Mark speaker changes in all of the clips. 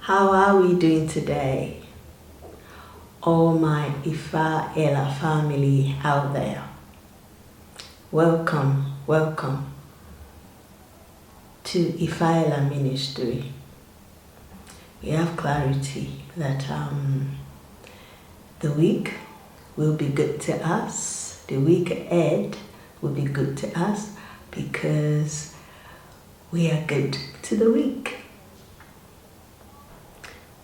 Speaker 1: How are we doing today? All my Ifa Ela family out there. Welcome to Ifa Ela Ministry. We have clarity that the week will be good to us. The week ahead will be good to us because we are good to the week.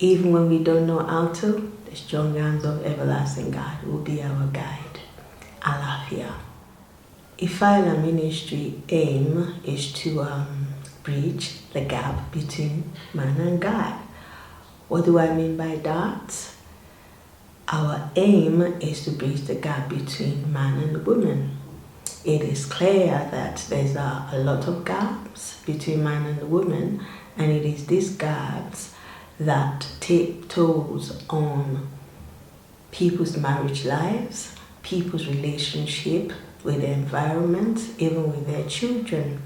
Speaker 1: Even when we don't know how to, the strong hands of everlasting God will be our guide. Alafia. Ifa Ela Ministry aim is to bridge the gap between man and God. What do I mean by that? Our aim is to bridge the gap between man and woman. It is clear that there's a lot of gaps between man and woman, and it is these gaps that take tolls on people's marriage lives, people's relationship with the environment, even with their children.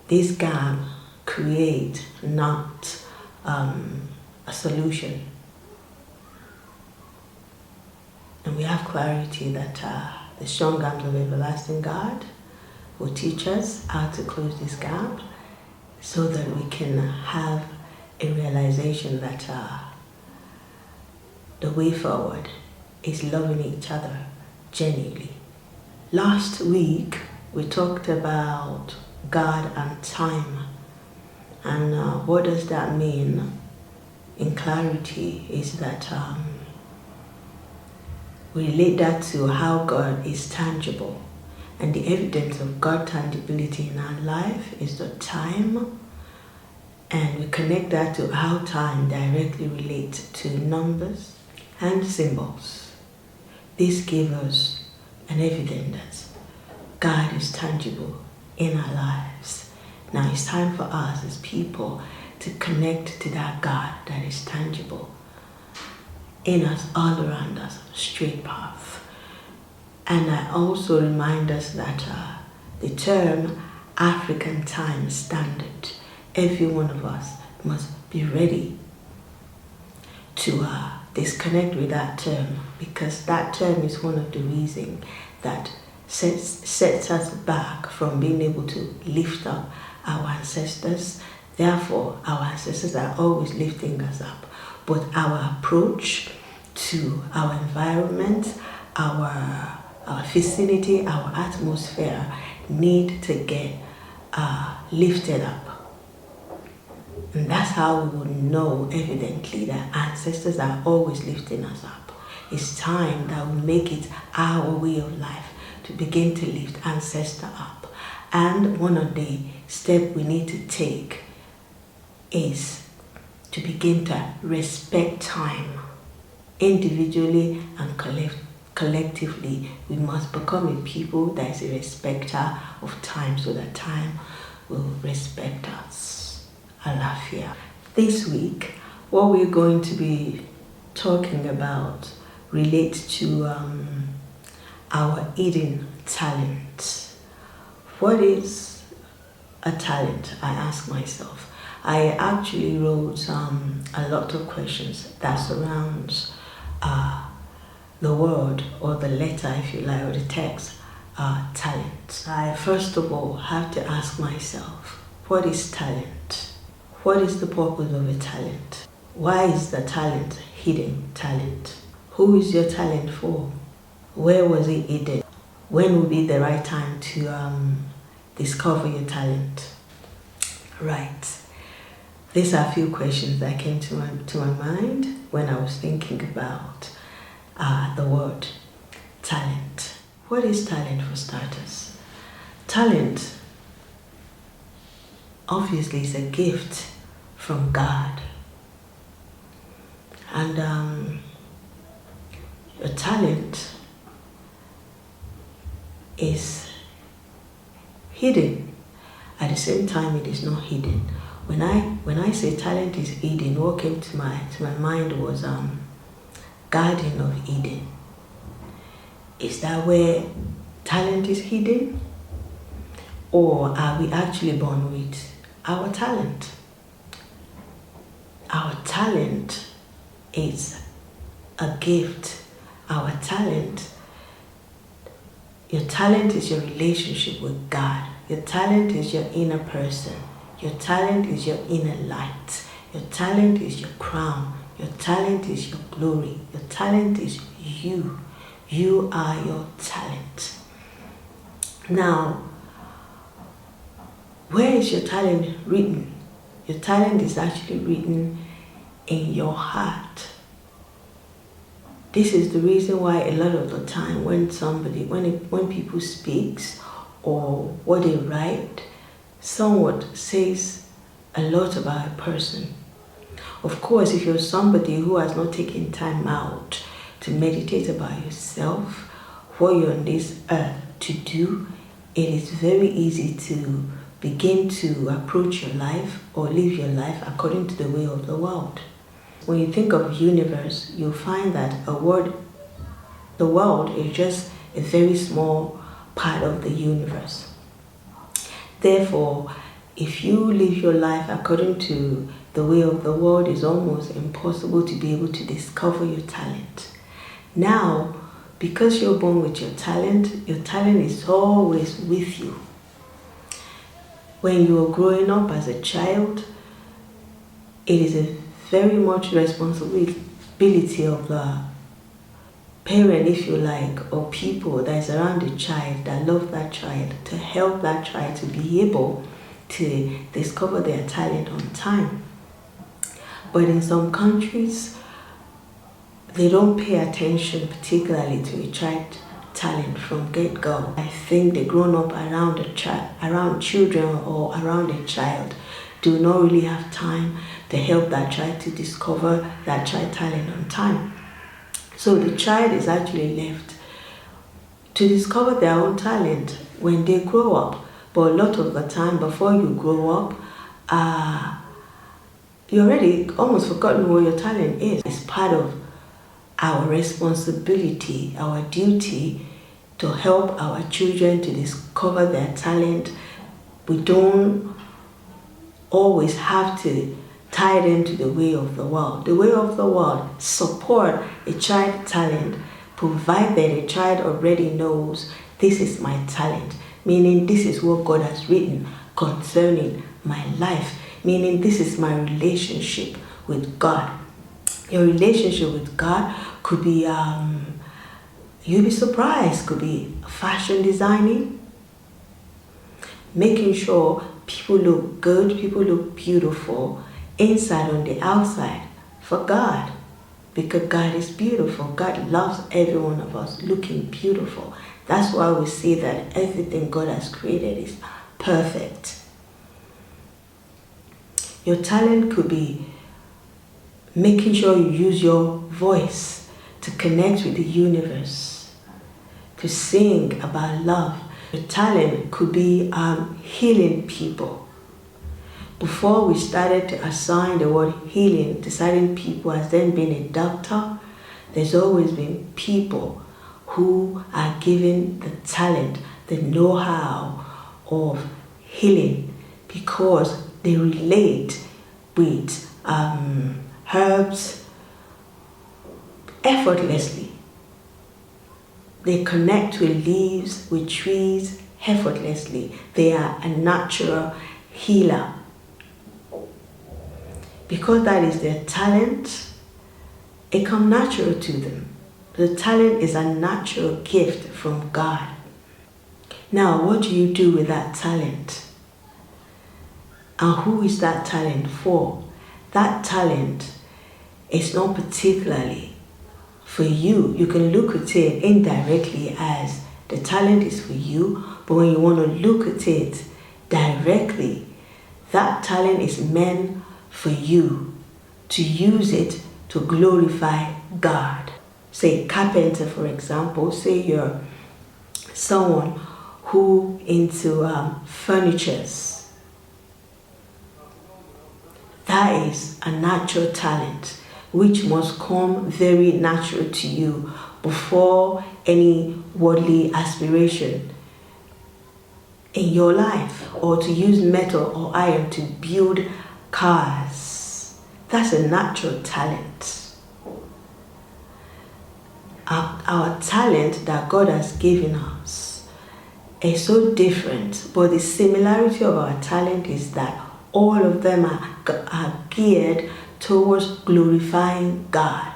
Speaker 1: This gap create not a solution. And we have clarity that the strong arms of everlasting God will teach us how to close this gap so that we can have a realization that the way forward is loving each other genuinely. Last week, we talked about God and time. And what does that mean? In clarity is that we relate that to how God is tangible. And the evidence of God's tangibility in our life is the time. And we connect that to how time directly relates to numbers and symbols. This gives us an evidence that God is tangible in our lives. Now it's time for us as people to connect to that God that is tangible in us, all around us, straight path. And I also remind us that the term African Time Standard, every one of us must be ready to disconnect with that term, because that term is one of the reasons that sets us back from being able to lift up our ancestors. Therefore, our ancestors are always lifting us up. But our approach to our environment, our vicinity, our atmosphere need to get lifted up. And that's how we will know evidently that ancestors are always lifting us up. It's time that we make it our way of life to begin to lift ancestors up. And one of the steps we need to take is to begin to respect time. Individually and collectively, we must become a people that is a respecter of time so that time will respect us. Alafia. This week, what we're going to be talking about relates to our hidden talent. What is a talent? I ask myself. I actually wrote a lot of questions that surrounds the word or the letter, if you like, or the text, talent. I first of all have to ask myself, what is talent? What is the purpose of a talent? Why is the talent hidden talent? Who is your talent for? Where was it hidden? When will be the right time to discover your talent? Right. These are a few questions that came to my mind when I was thinking about the word talent. What is talent, for starters? Talent obviously is a gift from God. And your talent is hidden. At the same time, it is not hidden. When I say talent is hidden, what came to my mind was Garden of Eden. Is that where talent is hidden? Or are we actually born with our talent? our talent is a gift. Our talent, your talent is your relationship with God. Your talent is your inner person. Your talent is your inner light. Your talent is your crown. Your talent is your glory. Your talent is you. You are your talent. Now, where is your talent written? Your talent is actually written in your heart. This is the reason why a lot of the time when people speak or what they write, somewhat says a lot about a person. Of course, if you're somebody who has not taken time out to meditate about yourself, what you're on this earth to do, it is very easy to begin to approach your life or live your life according to the way of the world. When you think of universe, you'll find that the world is just a very small part of the universe. Therefore, if you live your life according to the way of the world, it's almost impossible to be able to discover your talent. Now, because you're born with your talent is always with you. When you are growing up as a child, it is a very much responsibility of the parent, if you like, or people that is around the child, that love that child, to help that child to be able to discover their talent on time. But in some countries, they don't pay attention particularly to a child's talent from get-go. I think the grown-up around children or around a child do not really have time to help that child to discover that child's talent on time. So the child is actually left to discover their own talent when they grow up. But a lot of the time, before you grow up, you already almost forgotten what your talent is. It's part of our responsibility, our duty to help our children to discover their talent. We don't always have to tie them to the way of the world. The way of the world support a child's talent, provided a child already knows this is my talent, meaning this is what God has written concerning my life, meaning this is my relationship with God. Your relationship with God could be, you'll be surprised, could be fashion designing, making sure people look good, people look beautiful, inside and the outside, for God. Because God is beautiful. God loves every one of us looking beautiful. That's why we see that everything God has created is perfect. Your talent could be making sure you use your voice to connect with the universe, to sing about love. Your talent could be healing people. Before we started to assign the word healing to certain people as then being a doctor, there's always been people who are given the talent, the know-how of healing, because they relate with herbs effortlessly. They connect with leaves, with trees effortlessly. They are a natural healer. Because that is their talent, it comes natural to them. The talent is a natural gift from God. Now, what do you do with that talent? And who is that talent for? That talent is not particularly for you. You can look at it indirectly as the talent is for you, but when you want to look at it directly, that talent is meant for you to use it to glorify God. Say carpenter, for example. Say you're someone who into furnitures. That is a natural talent which must come very natural to you before any worldly aspiration in your life, or to use metal or iron to build cars. That's a natural talent. Our talent that God has given us is so different, but the similarity of our talent is that all of them are geared towards glorifying God.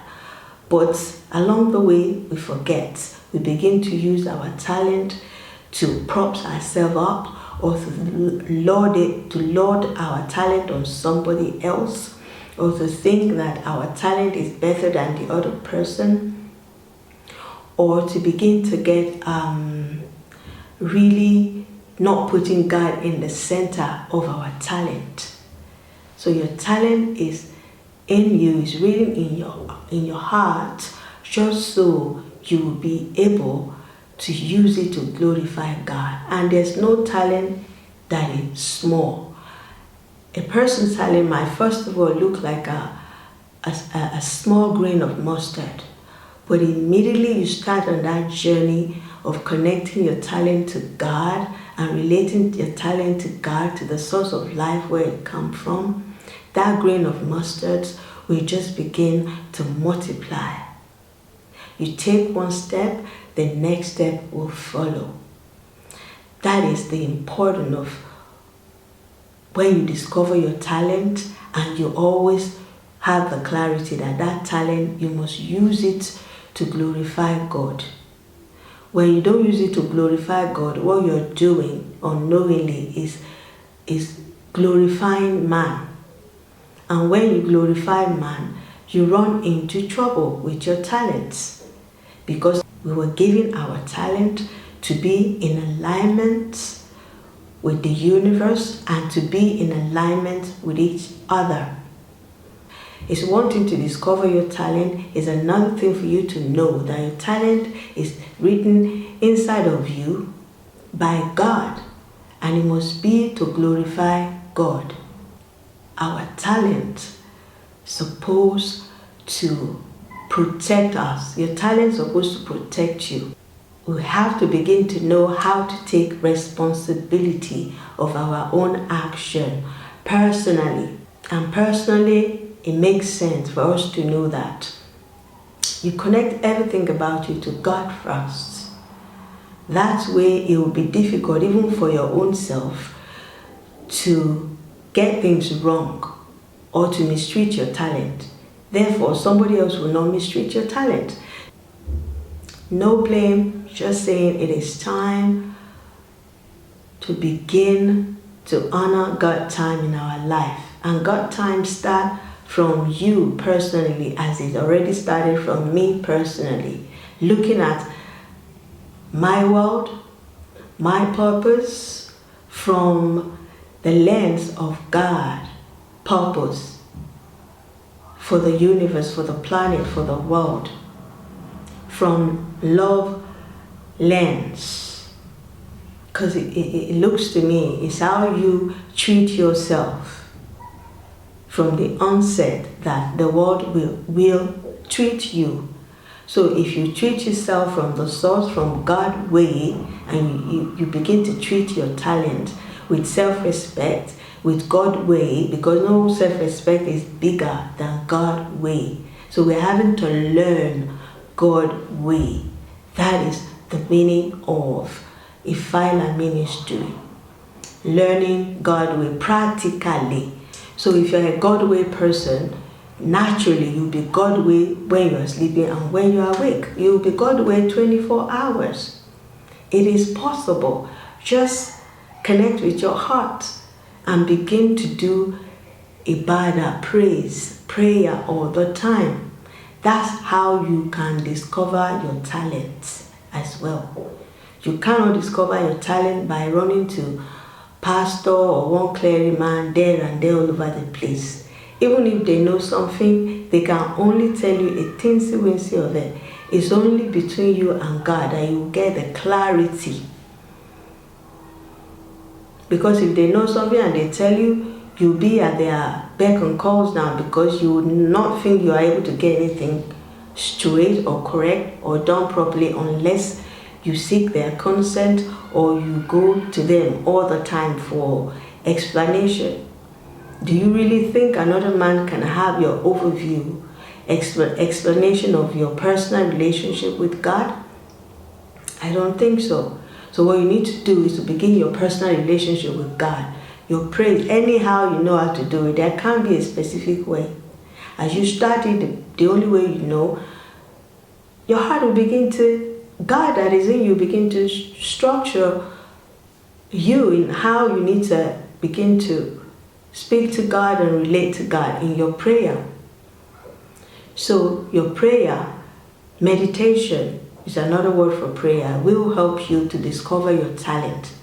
Speaker 1: But along the way, we forget. We begin to use our talent to prop ourselves up, or to lord our talent on somebody else, or to think that our talent is better than the other person, or to begin to get really not putting God in the center of our talent. So your talent is in you, is really in your heart, just so you will be able to use it to glorify God. And there's no talent that is small. A person's talent might first of all look like a small grain of mustard, but immediately you start on that journey of connecting your talent to God and relating your talent to God, to the source of life where it comes from, that grain of mustard will just begin to multiply. You take one step, the next step will follow. That is the importance of when you discover your talent, and you always have the clarity that that talent, you must use it to glorify God. When you don't use it to glorify God, what you're doing unknowingly is glorifying man. And when you glorify man, you run into trouble with your talents, because we were given our talent to be in alignment with the universe and to be in alignment with each other. It's one thing to discover your talent, it's another thing for you to know that your talent is written inside of you by God, and it must be to glorify God. Our talent is supposed to protect us. Your talent is supposed to protect you. We have to begin to know how to take responsibility of our own action personally. And personally, it makes sense for us to know that you connect everything about you to God first. That way it will be difficult even for your own self to get things wrong or to mistreat your talent. Therefore, somebody else will not mistreat your talent. No blame, just saying it is time to begin to honor God time in our life. And God time start from you personally, as it already started from me personally. Looking at my world, my purpose from the lens of God purpose for the universe, for the planet, for the world, from love lens. Because it looks to me, it's how you treat yourself from the onset that the world will treat you. So if you treat yourself from the source, from God way, and you begin to treat your talent with self-respect, with God way, because no self-respect is bigger than God way. So we're having to learn God way. That is the meaning of Ifa Ela Ministry. Learning God way practically. So if you're a God way person, naturally you'll be God way when you're sleeping and when you're awake. You'll be God way 24 hours. It is possible. Just connect with your heart and begin to do ibadah, prayer all the time. That's how you can discover your talents as well. You cannot discover your talent by running to pastor or one clergyman there and there all over the place. Even if they know something, they can only tell you a teensy-weensy of it. It's only between you and God that you get the clarity. Because if they know something and they tell you, you'll be at their beck and calls now, because you would not think you are able to get anything straight or correct or done properly unless you seek their consent or you go to them all the time for explanation. Do you really think another man can have your overview, explanation of your personal relationship with God? I don't think so. So what you need to do is to begin your personal relationship with God. Your praise, anyhow you know how to do it. There can't be a specific way. As you start it, the only way you know, your heart will begin to, God that is in you begin to structure you in how you need to begin to speak to God and relate to God in your prayer. So your prayer, meditation is another word for prayer, will help you to discover your talent.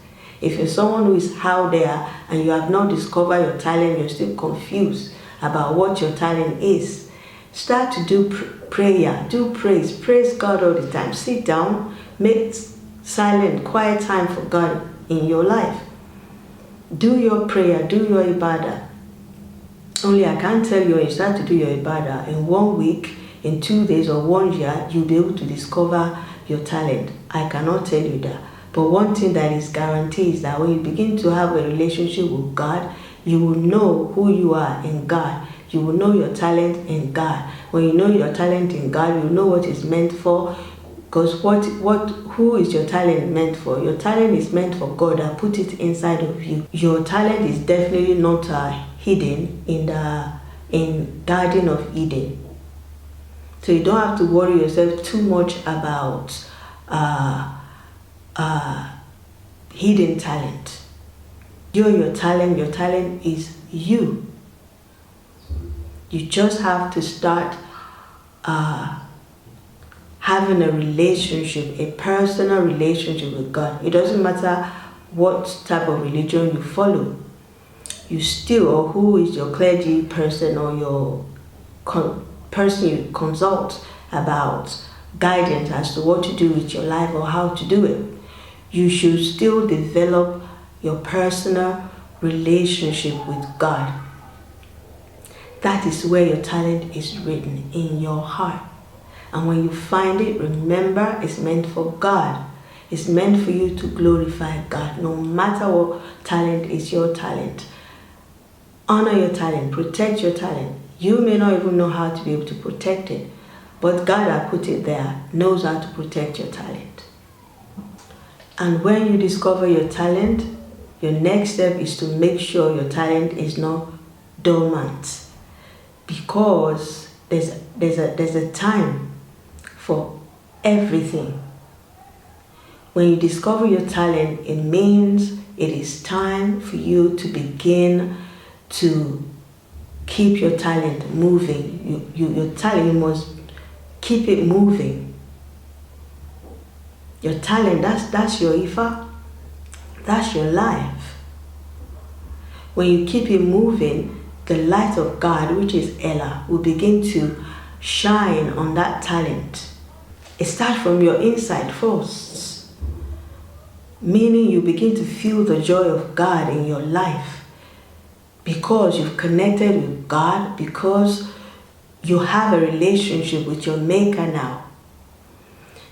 Speaker 1: If you're someone who is out there and you have not discovered your talent, you're still confused about what your talent is, start to do prayer, do praise God all the time. Sit down, make silent, quiet time for God in your life. Do your prayer, do your ibadah. Only I can't tell you when you start to do your ibadah, in 1 week, in 2 days or 1 year, you'll be able to discover your talent. I cannot tell you that. But one thing that is guaranteed is that when you begin to have a relationship with God, you will know who you are in God. You will know your talent in God. When you know your talent in God, you know what it's meant for. Because who is your talent meant for? Your talent is meant for God. I put it inside of you. Your talent is definitely not hidden in Garden of Eden. So you don't have to worry yourself too much about hidden talent. You're your talent. Your talent is you. You just have to start having a relationship, a personal relationship with God. It doesn't matter what type of religion you follow. You still, or who is your clergy person or your person you consult about guidance as to what to do with your life or how to do it. You should still develop your personal relationship with God. That is where your talent is written, in your heart. And when you find it, remember, it's meant for God. It's meant for you to glorify God. No matter what talent is your talent. Honor your talent. Protect your talent. You may not even know how to be able to protect it. But God has put it there, knows how to protect your talent. And when you discover your talent, your next step is to make sure your talent is not dormant. Because there's a time for everything. When you discover your talent, it means it is time for you to begin to keep your talent moving. Your talent, you must keep it moving. Your talent, that's your Ifa. That's your life. When you keep it moving, the light of God, which is Ela, will begin to shine on that talent. It starts from your inside first. Meaning you begin to feel the joy of God in your life. Because you've connected with God, because you have a relationship with your Maker now.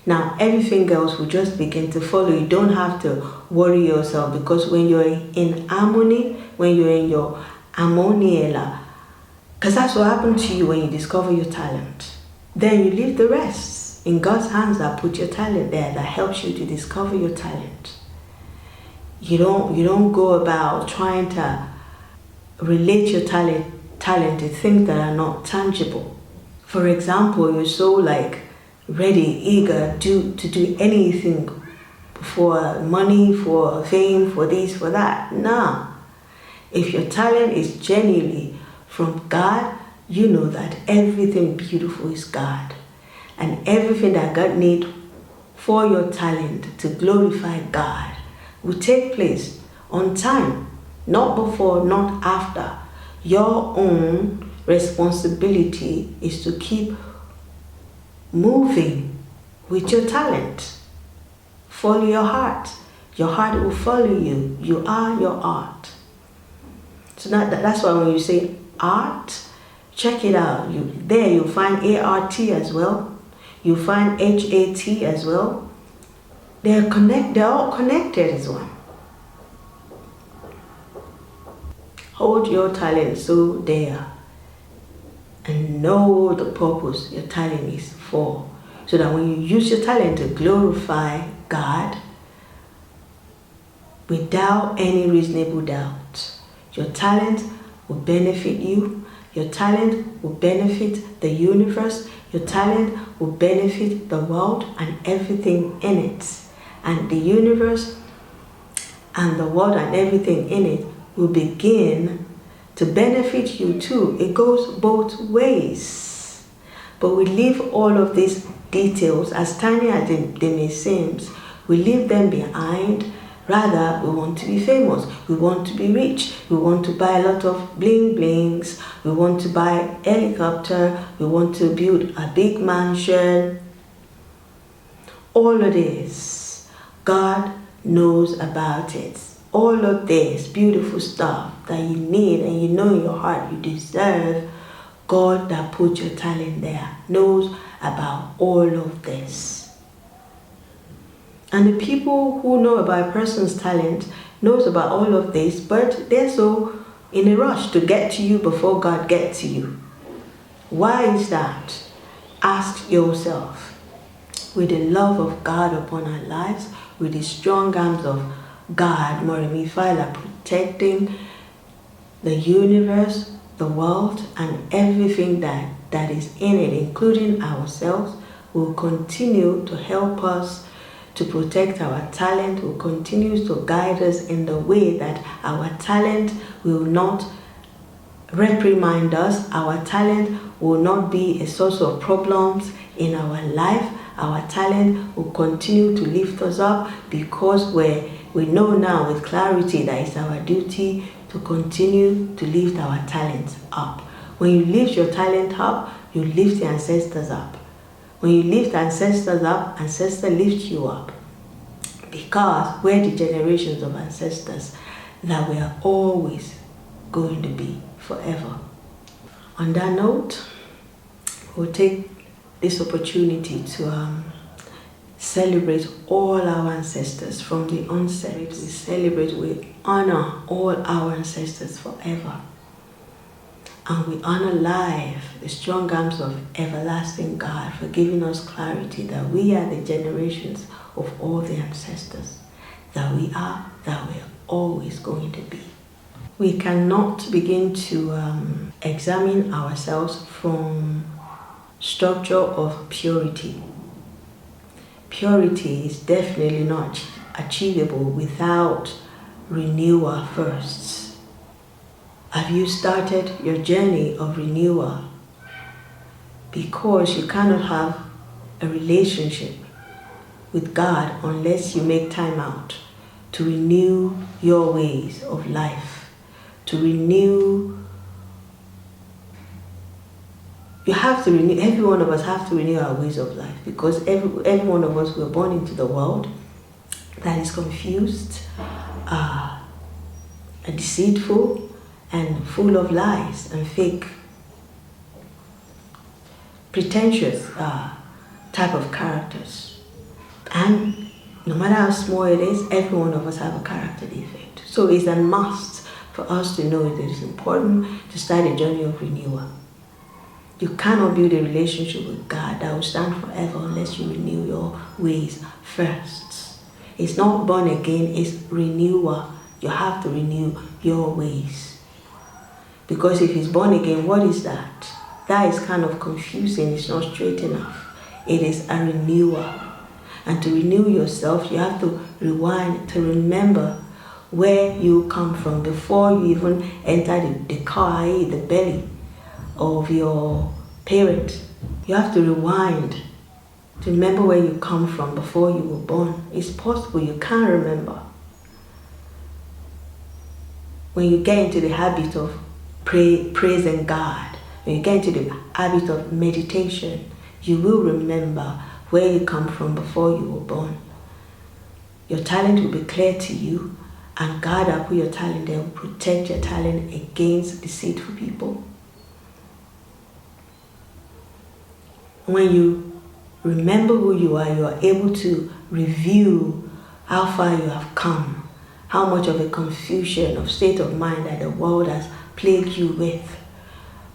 Speaker 1: Now everything else will just begin to follow. You don't have to worry yourself, because when you're in harmony, when you're in your Ifa Ela, because that's what happened to you when you discover your talent. Then you leave the rest in God's hands that put your talent there, that helps you to discover your talent. You don't go about trying to relate your talent to things that are not tangible. For example, you're so ready, eager to do anything for money, for fame, for this, for that. No. If your talent is genuinely from God, you know that everything beautiful is God. And everything that God needs for your talent to glorify God will take place on time. Not before, not after. Your own responsibility is to keep moving with your talent. Follow your heart. Your heart will follow you. You are your art. So that's why when you say art, check it out. There you'll find ART as well. You'll find HAT as well. They're all connected as well. Hold your talent so dear and know the purpose your talent is for, so that when you use your talent to glorify God without any reasonable doubt, your talent will benefit you, your talent will benefit the universe, your talent will benefit the world and everything in it. And the universe and the world and everything in it will begin to benefit you too. It goes both ways. But we leave all of these details, as tiny as they may seem, we leave them behind. Rather, we want to be famous, we want to be rich, we want to buy a lot of bling blings, we want to buy a helicopter, we want to build a big mansion. All of this, God knows about it. All of this beautiful stuff that you need and you know in your heart you deserve, God that put your talent there knows about all of this. And the people who know about a person's talent knows about all of this, but they're so in a rush to get to you before God gets to you. Why is that? Ask yourself. With the love of God upon our lives, with the strong arms of God Moremi Ifa Ela protecting the universe, the world, and everything that is in it, including ourselves, will continue to help us to protect our talent, will continue to guide us in the way that our talent will not reprimand us, our talent will not be a source of problems in our life. Our talent will continue to lift us up, because we know now with clarity that it's our duty to continue to lift our talents up. When you lift your talent up, you lift the ancestors up. When you lift ancestors up, ancestors lift you up. Because we're the generations of ancestors that we are always going to be forever. On that note, we'll take this opportunity to celebrate all our ancestors from the onset. We celebrate, we honor all our ancestors forever. And we honor life, the strong arms of everlasting God, for giving us clarity that we are the generations of all the ancestors that we are, that we're always going to be. We cannot begin to examine ourselves from structure of purity. Purity is definitely not achievable without renewal first. Have you started your journey of renewal? Because you cannot have a relationship with God unless you make time out to renew your ways of life, to renew. You have to renew, every one of us have to renew our ways of life, because every one of us were born into the world that is confused, deceitful, and full of lies and fake, pretentious type of characters. And no matter how small it is, every one of us have a character defect. So it's a must for us to know that it is important to start a journey of renewal. You cannot build a relationship with God that will stand forever unless you renew your ways first. It's not born again, it's renewal. You have to renew your ways. Because if it's born again, what is that? That is kind of confusing, it's not straight enough. It is a renewal. And to renew yourself, you have to rewind to remember where you come from before you even enter the car, i.e. the belly of your parent. You have to rewind to remember where you come from before you were born. It's possible you can't remember. When you get into the habit of praising God, when you get into the habit of meditation, you will remember where you come from before you were born. Your talent will be clear to you, and God will put your talent there, will protect your talent against deceitful people. When you remember who you are able to review how far you have come, how much of a confusion of state of mind that the world has plagued you with.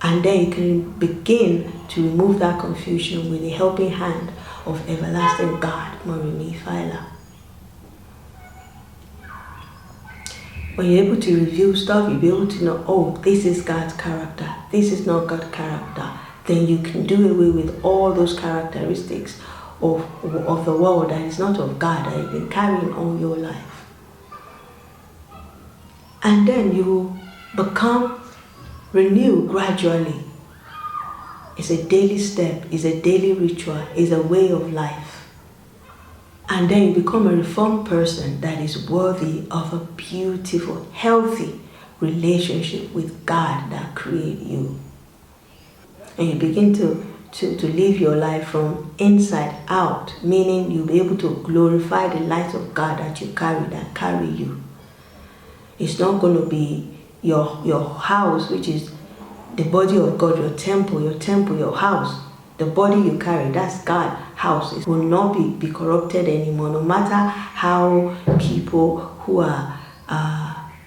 Speaker 1: And then you can begin to remove that confusion with the helping hand of everlasting God Moremi Ifa Ela. When you're able to review stuff, you'll be able to know, oh, this is God's character, this is not God's character. Then you can do away with all those characteristics of the world that is not of God, that you've been carrying all your life. And then you become renewed gradually. It's a daily step, it's a daily ritual, it's a way of life. And then you become a reformed person that is worthy of a beautiful, healthy relationship with God that created you. And you begin to live your life from inside out, meaning you'll be able to glorify the light of God that you carry you. It's not going to be your house, which is the body of God, your temple, your house. The body you carry, that's God's house. It will not be corrupted anymore, no matter how people who are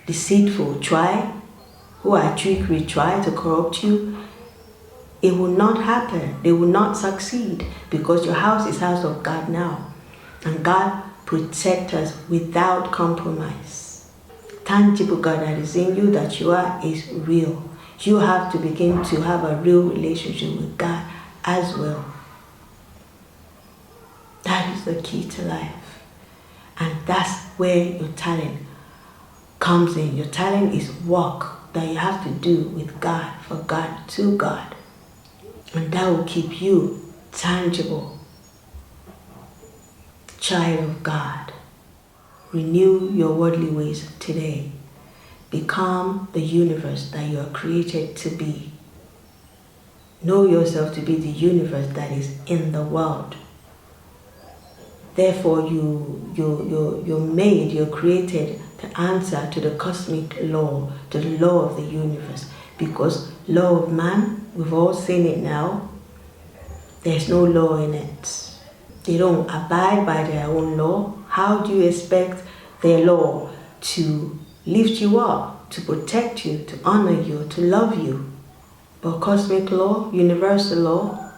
Speaker 1: deceitful who are trickery try to corrupt you. It will not happen. They will not succeed, because your house is house of God now. And God protects us without compromise. Tangible God that is in you, that you are, is real. You have to begin to have a real relationship with God as well. That is the key to life. And that's where your talent comes in. Your talent is work that you have to do with God, for God, to God. And that will keep you tangible. Child of God, renew your worldly ways today. Become the universe that you are created to be. Know yourself to be the universe that is in the world. Therefore, you're made, you're created to answer to the cosmic law, to the law of the universe. Because law of man, we've all seen it now, there's no law in it. They don't abide by their own law. How do you expect their law to lift you up, to protect you, to honor you, to love you? But cosmic law, universal law,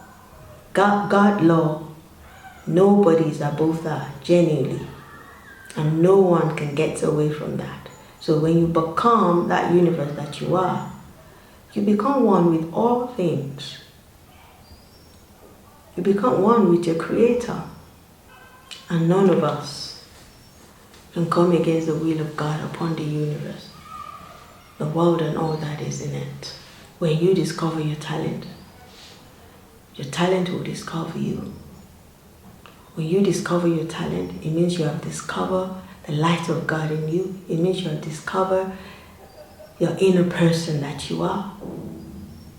Speaker 1: God law, nobody is above that, genuinely. And no one can get away from that. So when you become that universe that you are, you become one with all things. You become one with your Creator. And none of us can come against the will of God upon the universe, the world and all that is in it. When you discover your talent will discover you. When you discover your talent, it means you have discovered the light of God in you. It means you have discovered your inner person that you are.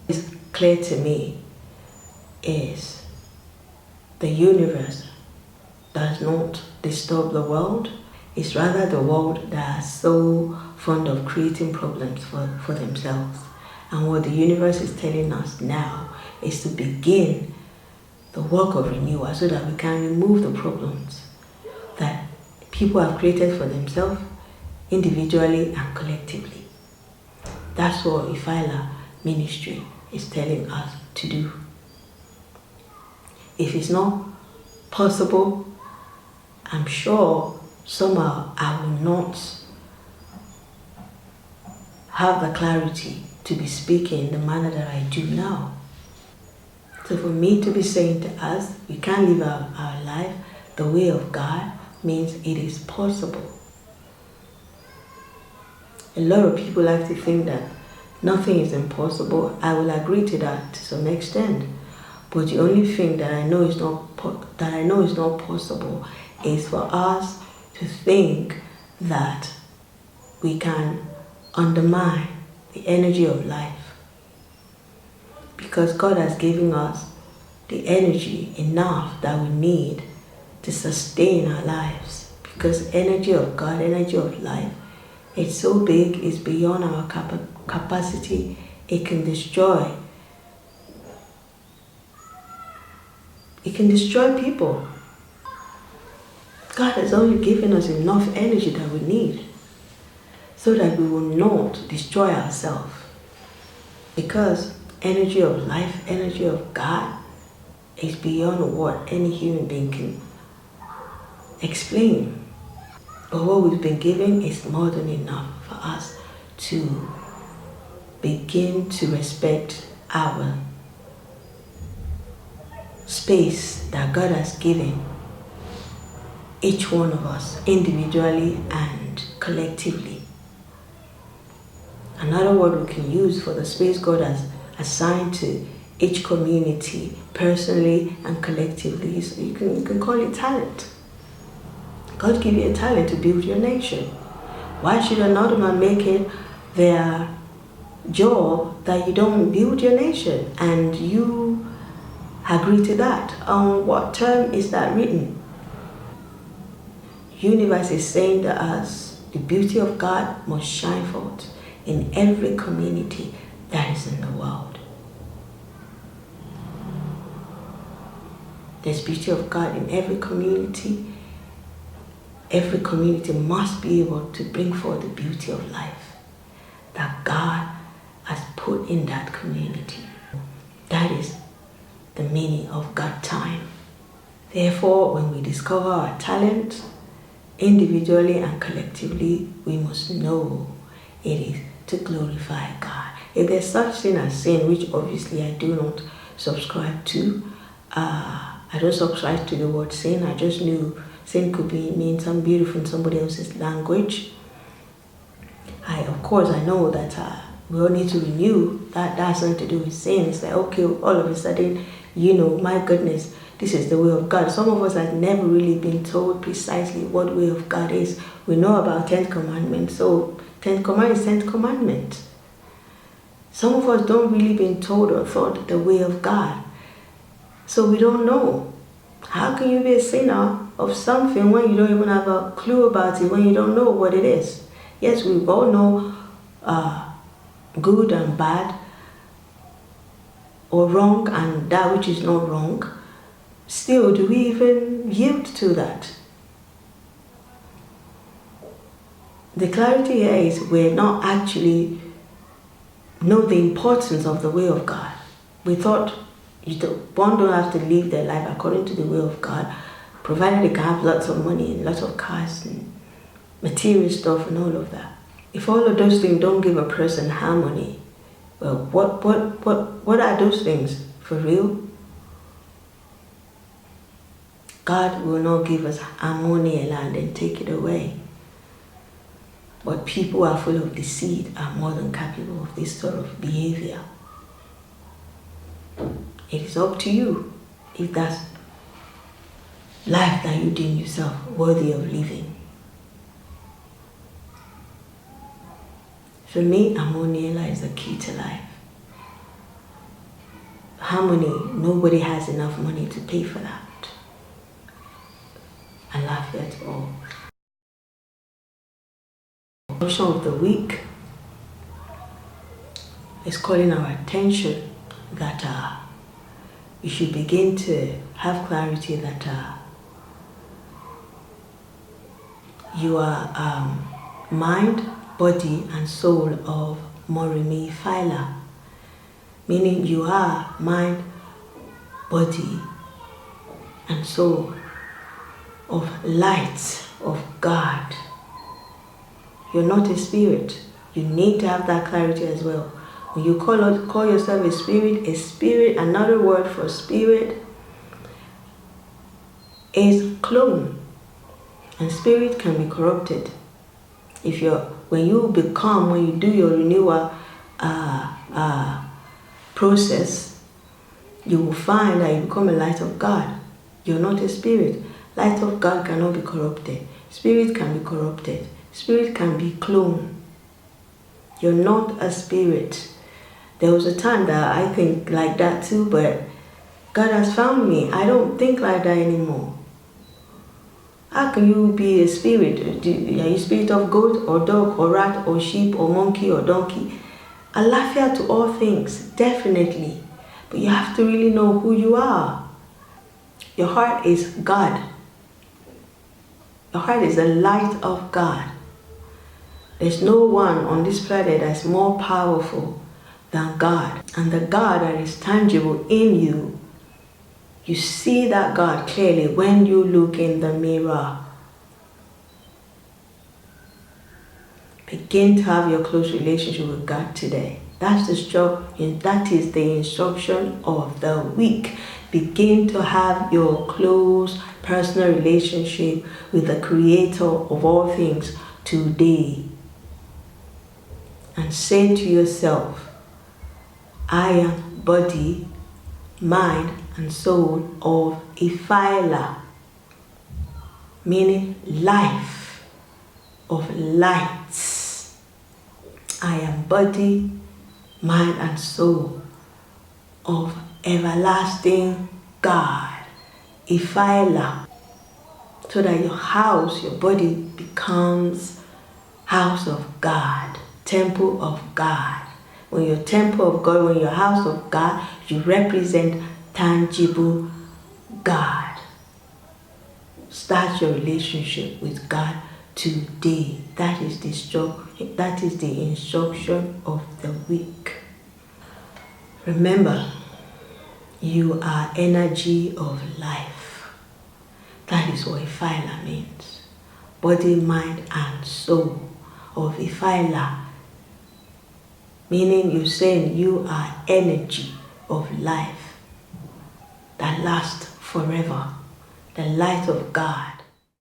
Speaker 1: It's clear to me is the universe does not disturb the world. It's rather the world that is so fond of creating problems for themselves. And what the universe is telling us now is to begin the work of renewal so that we can remove the problems that people have created for themselves, individually and collectively. That's what Ifa Ela Ministry is telling us to do. If it's not possible, I'm sure somehow I will not have the clarity to be speaking in the manner that I do now. So for me to be saying to us, we can't live our life the way of God means it is possible. A lot of people like to think that nothing is impossible. I will agree to that to some extent. But the only thing that I know is not possible is for us to think that we can undermine the energy of life. Because God has given us the energy enough that we need to sustain our lives. Because energy of God, energy of life, it's so big, it's beyond our capacity. It can destroy. It can destroy people. God has only given us enough energy that we need. so that we will not destroy ourselves. Because energy of life, energy of God is beyond what any human being can explain. But what we've been given is more than enough for us to begin to respect our space that God has given each one of us individually and collectively. Another word we can use for the space God has assigned to each community personally and collectively is you can call it talent. God give you a talent to build your nation. Why should another man make it their job that you don't build your nation? And you agree to that. On what term is that written? Universe is saying to us, the beauty of God must shine forth in every community that is in the world. There's beauty of God in every community. Every community must be able to bring forth the beauty of life that God has put in that community. That is the meaning of God time. Therefore, when we discover our talent, individually and collectively, we must know it is to glorify God. If there's such thing as sin, which obviously I do not subscribe to, I don't subscribe to the word sin. I just knew sin could mean something beautiful in somebody else's language. Of course, I know that we all need to renew. That has something to do with sin. It's like, okay, all of a sudden, my goodness, this is the way of God. Some of us have never really been told precisely what way of God is. We know about 10th commandment, so 10th commandment is 10th commandment. Some of us don't really been told or thought the way of God. So we don't know. How can you be a sinner of something when you don't even have a clue about it, when you don't know what it is? Yes, we all know good and bad, or wrong and that which is not wrong. Still, do we even yield to that? The clarity here is we're not actually know the importance of the way of God. We thought one don't have to live their life according to the will of God, provided they can have lots of money and lots of cars and material stuff and all of that. If all of those things don't give a person harmony, well, what are those things for real? God will not give us harmony and then take it away. But people who are full of deceit are more than capable of this sort of behavior. It is up to you if that's life that you deem yourself worthy of living. For me, Ifa Ela is the key to life. Harmony, nobody has enough money to pay for that. Alafia Alll. Question of the week is calling our attention that we should begin to have clarity that you are mind, body and soul of Moremi Ifa Ela, meaning you are mind, body and soul of light of God. You're not a spirit. You need to have that clarity as well. When you call yourself a spirit, another word for spirit is clone. And spirit can be corrupted. When you do your renewal process, you will find that you become a light of God. You're not a spirit. Light of God cannot be corrupted. Spirit can be corrupted. Spirit can be cloned. You're not a spirit. There was a time that I think like that too, but God has found me. I don't think like that anymore. How can you be a spirit? Are you a spirit of goat or dog or rat or sheep or monkey or donkey? Alafia to all things, definitely. But you have to really know who you are. Your heart is God. Your heart is the light of God. There's no one on this planet that's more powerful than God. And the God that is tangible in you, you see that God clearly when you look in the mirror. Begin to have your close relationship with God today. That is the instruction of the week. Begin to have your close personal relationship with the Creator of all things today. And say to yourself, I am body, mind, and soul of Ifa Ela, meaning life of lights. I am body, mind, and soul of everlasting God, Ifa Ela, so that your house, your body becomes house of God, temple of God. When you're temple of God, when you're house of God, you represent tangible God. Start your relationship with God today. That is the instruction of the week. Remember, you are energy of life. That is what Ifa Ela means. Body, mind, and soul of Ifa Ela. Meaning you're saying you are energy of life that lasts forever. The light of God